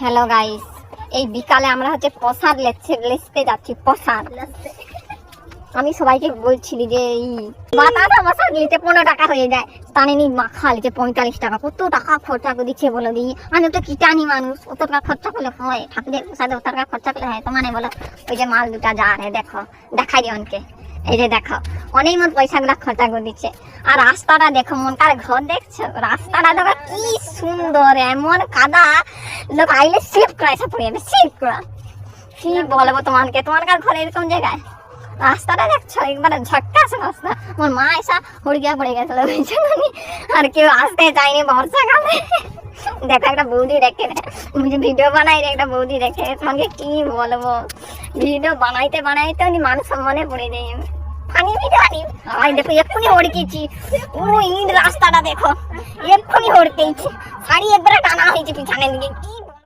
Hello guys, এই বিকালে আমরা হচ্ছে প্রসাদ লেচতে যাচ্ছি। প্রসাদ আমি সবাইকে বলছিলি যে এই বাতাসা মশাদ নিতে 15 টাকা হয়ে যায়, টানিনি মাখা লিতে 45 টাকা। কত টাকা খরচা করে দিচ্ছে বলে দিই। আমি তো কিটানি মানুষ, অত টাকা খরচা করলে হয়? ঠাকুরের প্রসাদে অত টাকা খরচা করলে হয়? তোমার বলো। ওই যে মাল দুটা যা রে দেখো, দেখাই অনকে, এই যে দেখো অনেক মন পয়সাগুলা খরচা করে দিচ্ছে। আর রাস্তাটা দেখো, মনকার ঘর দেখছো, রাস্তাটা দেখো কি সুন্দর, এমন কাদা লোক আইলে স্লিপ করে এসে পড়ে যাবে, স্লিপ করা। কি বলবো তোমাকে, তোমার ঘরে এরকম জায়গায় রাস্তাটা দেখছো একবার ঝটকাছে রাস্তা। আমার মা এসা হুড়িয়া পড়ে গেছিল, আর কেউ আসতে চায়নি বর্ষাকালে। দেখো একটা বৌদি দেখে ভিডিও বানাই, একটা বৌদি দেখে, তোমাকে কি বলবো, ভিডিও বানাইতে বানাইতে উনি মান সম্মানে পড়ে যায়। ফানি ভিডিও আনি আমি দেখো, এক্ষুনি হড়কেছি। ওই রাস্তাটা দেখো, এক্ষুনি হড়কেছি, শাড়ি একবারে টানা হয়েছে পিছনের দিকে। কি